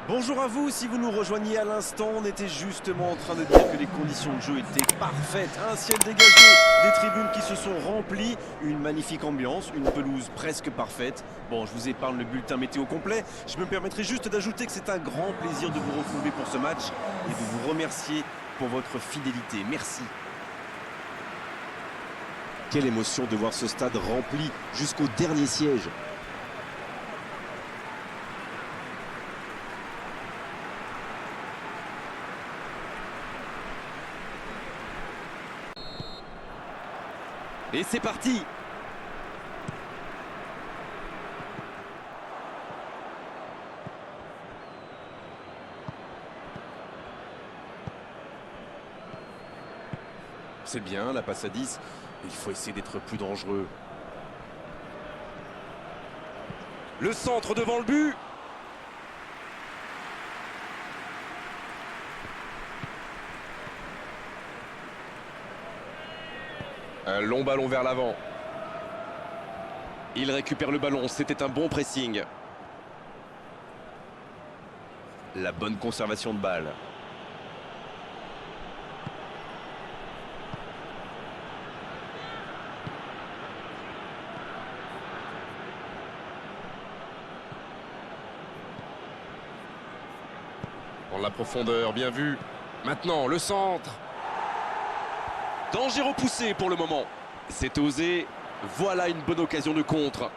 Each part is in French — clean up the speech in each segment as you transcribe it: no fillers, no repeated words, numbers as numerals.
Bonjour à vous, si vous nous rejoignez à l'instant, on était justement en train de dire que les conditions de jeu étaient parfaites. Un ciel dégagé, des tribunes qui se sont remplies, une magnifique ambiance, une pelouse presque parfaite. Bon, je vous épargne le bulletin météo complet, je me permettrai juste d'ajouter que c'est un grand plaisir de vous retrouver pour ce match et de vous remercier pour votre fidélité. Merci. Quelle émotion de voir ce stade rempli jusqu'au dernier siège. Et c'est parti! C'est bien, la passe à 10. Il faut essayer d'être plus dangereux. Le centre devant le but! Un long ballon vers l'avant. Il récupère le ballon, c'était un bon pressing. La bonne conservation de balle. Dans la profondeur, bien vu. Maintenant, le centre. Danger repoussé pour le moment. C'est osé. Voilà une bonne occasion de contre.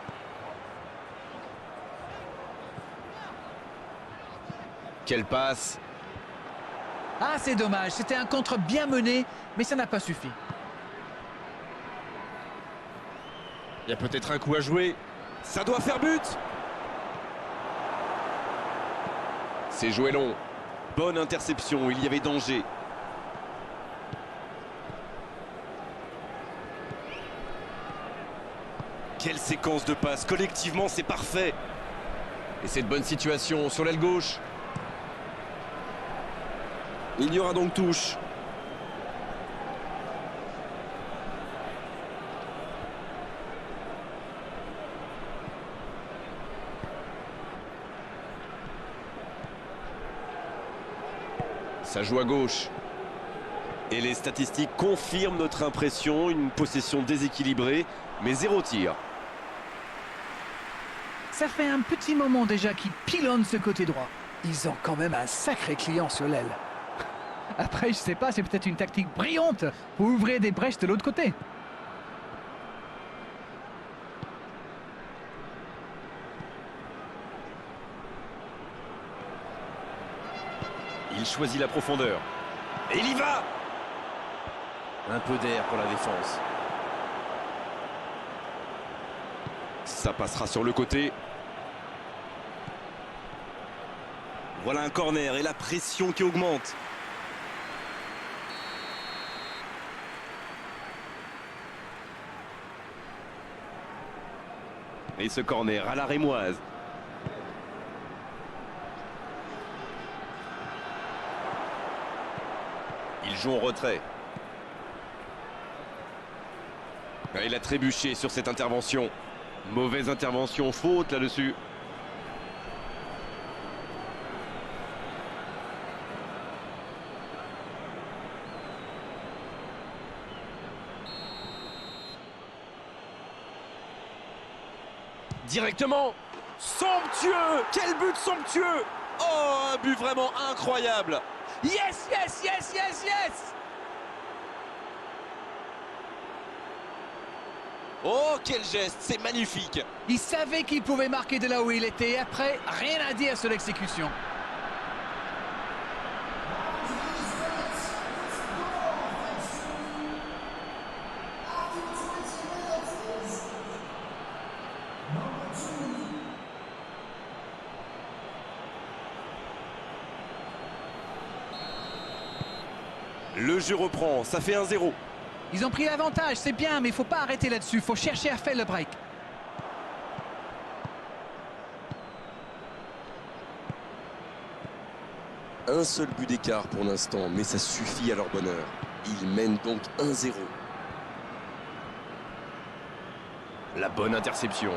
Quelle passe. Ah, c'est dommage. C'était un contre bien mené, mais ça n'a pas suffi. Il y a peut-être un coup à jouer. Ça doit faire but. C'est joué long. Bonne interception, il y avait danger. Quelle séquence de passes, collectivement c'est parfait. Et cette bonne situation sur l'aile gauche. Il y aura donc touche. Ça joue à gauche. Et les statistiques confirment notre impression, une possession déséquilibrée, mais 0 tir. Ça fait un petit moment déjà qu'ils pilonnent ce côté droit. Ils ont quand même un sacré client sur l'aile. Après, je sais pas, c'est peut-être une tactique brillante pour ouvrir des brèches de l'autre côté. Il choisit la profondeur. Et il y va! Un peu d'air pour la défense. Ça passera sur le côté. Voilà un corner et la pression qui augmente. Et ce corner à la rémoise. Il joue en retrait. Il a trébuché sur cette intervention. Mauvaise intervention, faute là-dessus. Directement. Somptueux! Quel but somptueux! Oh, un but vraiment incroyable! Yes, yes, yes, yes, yes! Oh, quel geste! C'est magnifique! Il savait qu'il pouvait marquer de là où il était. Et après, rien à dire sur l'exécution. Le jeu reprend, ça fait 1-0. Ils ont pris l'avantage, c'est bien, mais il faut pas arrêter là-dessus. Il faut chercher à faire le break. Un seul but d'écart pour l'instant, mais ça suffit à leur bonheur. Ils mènent donc 1-0. La bonne interception.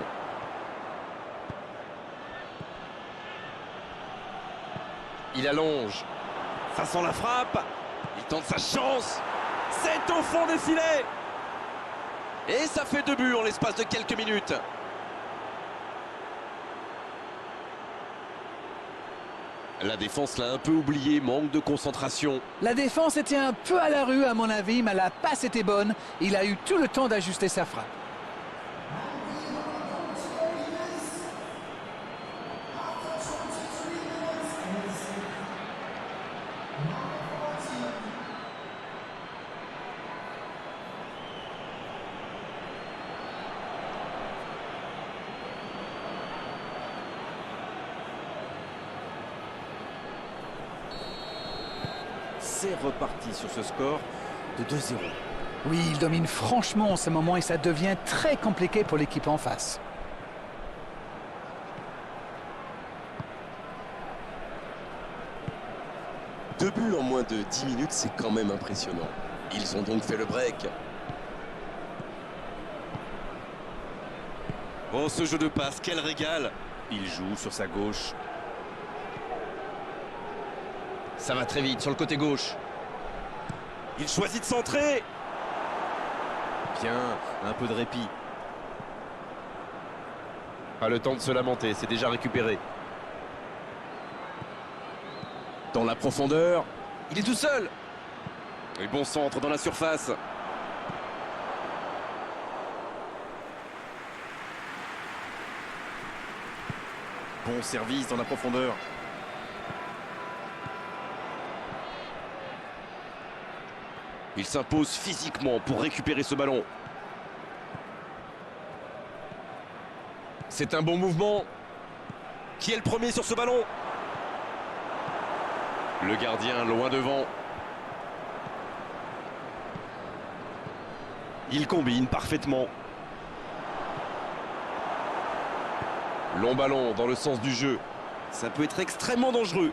Il allonge. Ça sent la frappe. Il tente sa chance. C'est au fond des filets. Et ça fait 2 buts en l'espace de quelques minutes. La défense l'a un peu oublié, manque de concentration. La défense était un peu à la rue à mon avis, mais la passe était bonne. Il a eu tout le temps d'ajuster sa frappe. C'est reparti sur ce score de 2-0. Oui, il domine franchement en ce moment et ça devient très compliqué pour l'équipe en face. Deux buts en moins de 10 minutes, c'est quand même impressionnant. Ils ont donc fait le break. Oh, ce jeu de passe, quel régal. Il joue sur sa gauche. Ça va très vite sur le côté gauche. Il choisit de centrer. Bien, un peu de répit. Pas le temps de se lamenter, c'est déjà récupéré. Dans la profondeur. Il est tout seul. Et bon centre dans la surface. Bon service dans la profondeur. Il s'impose physiquement pour récupérer ce ballon. C'est un bon mouvement. Qui est le premier sur ce ballon? Le gardien loin devant. Il combine parfaitement. Long ballon dans le sens du jeu. Ça peut être extrêmement dangereux.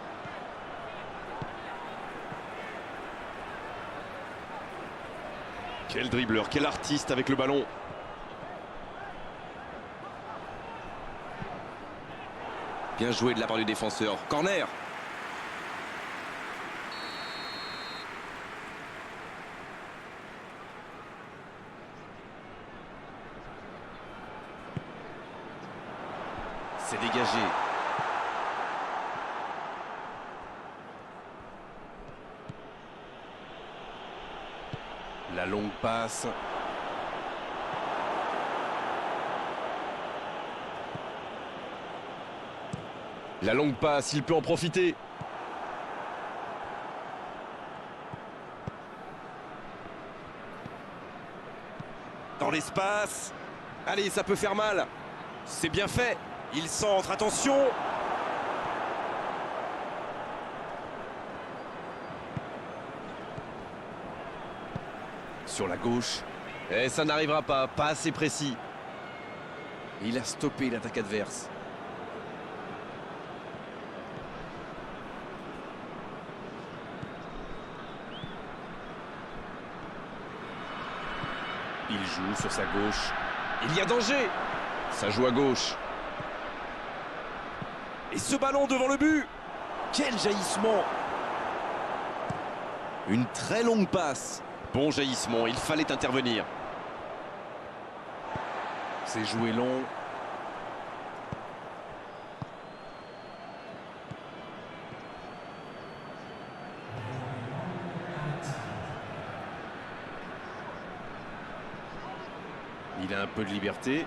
Quel dribbleur, quel artiste avec le ballon. Bien joué de la part du défenseur. Corner. C'est dégagé. La longue passe. La longue passe, il peut en profiter. Dans l'espace. Allez, ça peut faire mal. C'est bien fait. Il centre, attention. Sur la gauche. Et ça n'arrivera pas assez précis. Il a stoppé l'attaque adverse. Il joue sur sa gauche. Il y a danger. Ça joue à gauche. Et ce ballon devant le but. Quel jaillissement. Une très longue passe. Bon jaillissement, il fallait intervenir. C'est joué long. Il a un peu de liberté.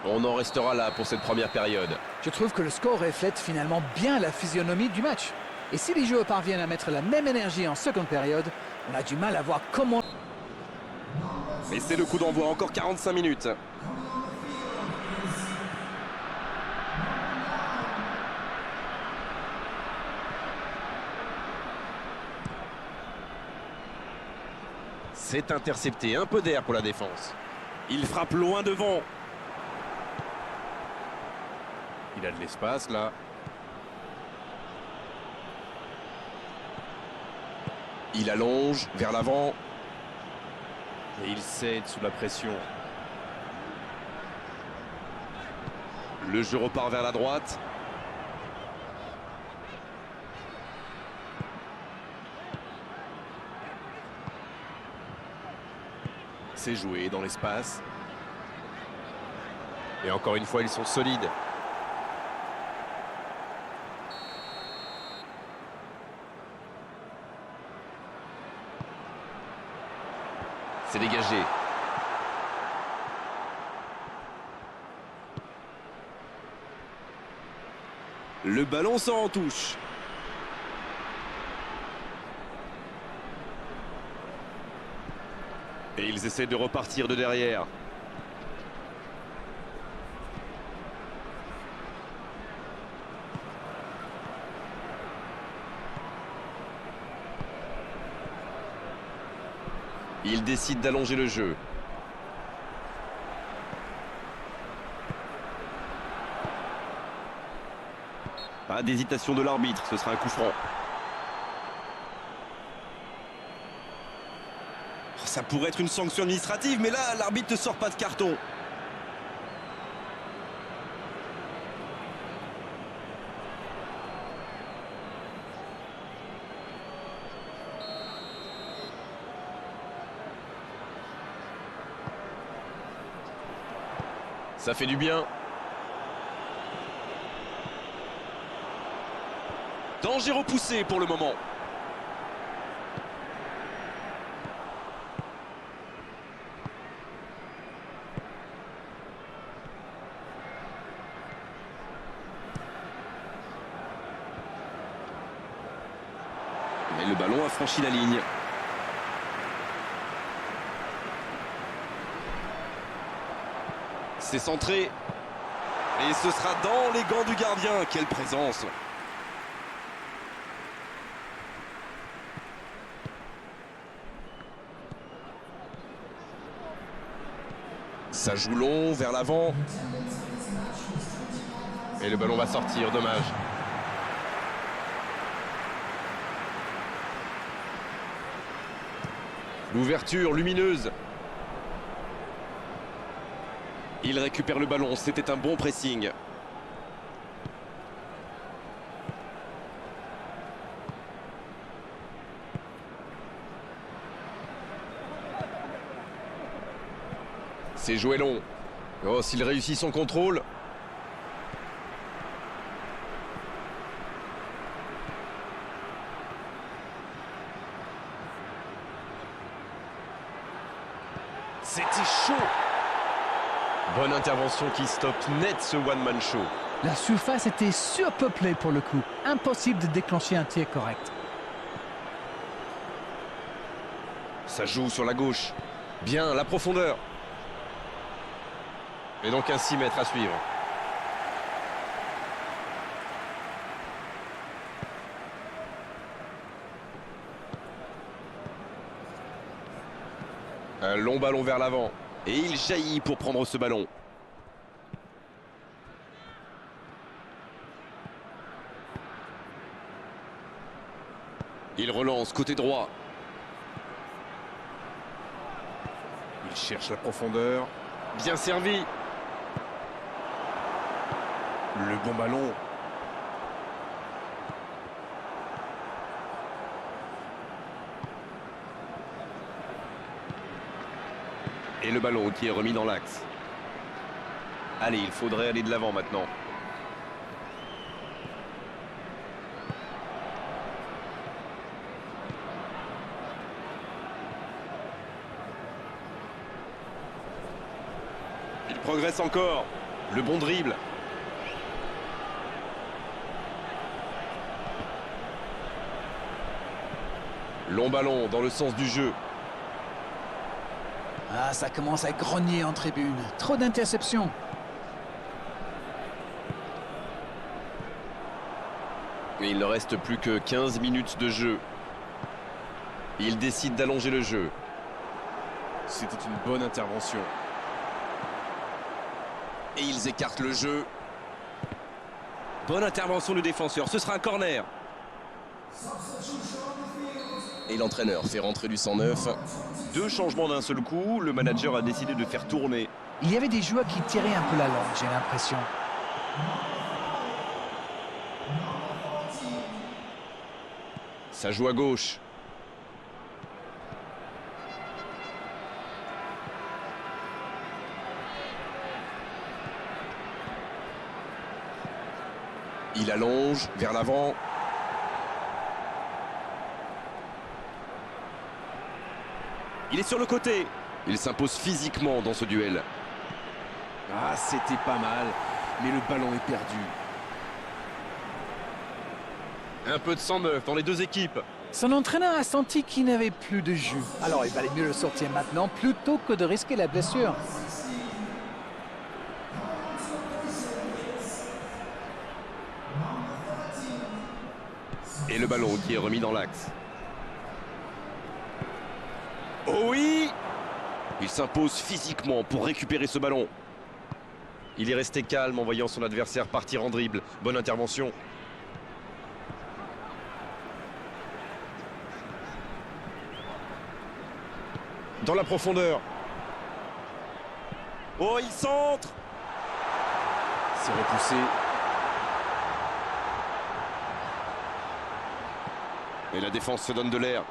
On en restera là pour cette première période. Je trouve que le score reflète finalement bien la physionomie du match. Et si les joueurs parviennent à mettre la même énergie en seconde période, on a du mal à voir comment... Et c'est le coup d'envoi, encore 45 minutes. C'est intercepté, un peu d'air pour la défense. Il frappe loin devant. Il a de l'espace là. Il allonge vers l'avant. Et il cède sous la pression. Le jeu repart vers la droite. C'est joué dans l'espace. Et encore une fois, ils sont solides. C'est dégagé. Le ballon sort en touche. Et ils essaient de repartir de derrière. Ils décident d'allonger le jeu. Pas d'hésitation de l'arbitre, ce sera un coup franc. Ça pourrait être une sanction administrative, mais là, l'arbitre ne sort pas de carton. Ça fait du bien. Danger repoussé pour le moment. Et le ballon a franchi la ligne. C'est centré. Et ce sera dans les gants du gardien. Quelle présence! Ça joue long vers l'avant. Et le ballon va sortir, dommage. L'ouverture lumineuse. Il récupère le ballon, c'était un bon pressing. C'est joué long. Oh, s'il réussit son contrôle. C'était chaud. Bonne intervention qui stoppe net ce one-man show. La surface était surpeuplée pour le coup. Impossible de déclencher un tir correct. Ça joue sur la gauche. Bien, la profondeur. Et donc un 6 mètres à suivre. Un long ballon vers l'avant. Et il jaillit pour prendre ce ballon. Il relance côté droit. Il cherche la profondeur. Bien servi. Le bon ballon. Et le ballon qui est remis dans l'axe. Allez, il faudrait aller de l'avant maintenant. Il progresse encore. Le bon dribble. Long ballon dans le sens du jeu. Ah, ça commence à grogner en tribune. Trop d'interceptions. Et il ne reste plus que 15 minutes de jeu. Il décide d'allonger le jeu. C'était une bonne intervention. Et ils écartent le jeu. Bonne intervention du défenseur. Ce sera un corner. Et l'entraîneur fait rentrer du 109. Deux changements d'un seul coup. Le manager a décidé de faire tourner. Il y avait des joueurs qui tiraient un peu la langue, j'ai l'impression. Ça joue à gauche. Il allonge vers l'avant. Il est sur le côté. Il s'impose physiquement dans ce duel. Ah, c'était pas mal, mais le ballon est perdu. Un peu de sang neuf dans les deux équipes. Son entraîneur a senti qu'il n'avait plus de jus. Alors il valait mieux le sortir maintenant plutôt que de risquer la blessure. Et le ballon qui est remis dans l'axe. Oh oui! Il s'impose physiquement pour récupérer ce ballon. Il est resté calme en voyant son adversaire partir en dribble. Bonne intervention. Dans la profondeur. Oh, il centre! C'est repoussé. Et la défense se donne de l'air.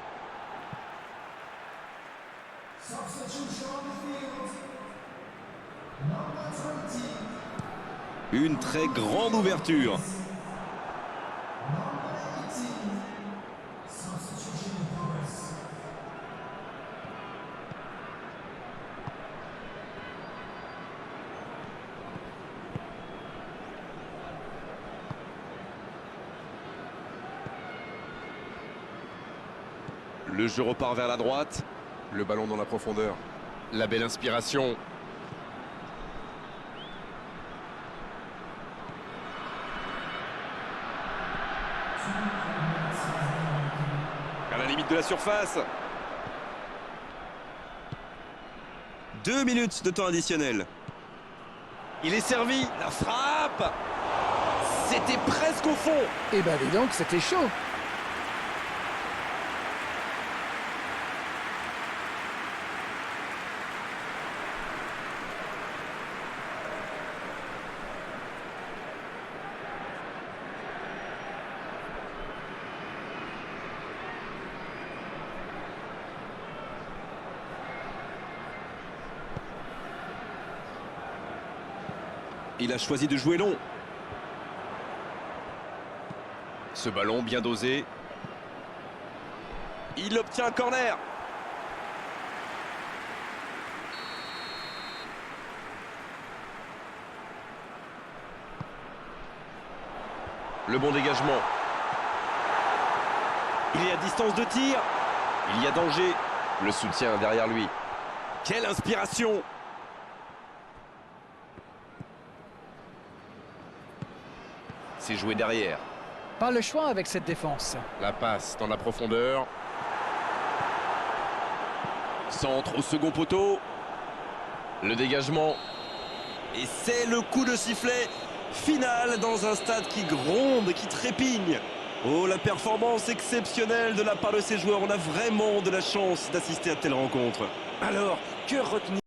Une très grande ouverture. Le jeu repart vers la droite. Le ballon dans la profondeur. La belle inspiration. À la limite de la surface. 2 minutes de temps additionnel. Il est servi. La frappe! C'était presque au fond. Eh ben dis donc, c'était chaud. Il a choisi de jouer long. Ce ballon bien dosé. Il obtient un corner. Le bon dégagement. Il est à distance de tir. Il y a danger. Le soutien derrière lui. Quelle inspiration! C'est joué derrière. Pas le choix avec cette défense. La passe dans la profondeur. Centre au second poteau. Le dégagement. Et c'est le coup de sifflet final dans un stade qui gronde, qui trépigne. Oh, la performance exceptionnelle de la part de ces joueurs. On a vraiment de la chance d'assister à telle rencontre. Alors, que retenir?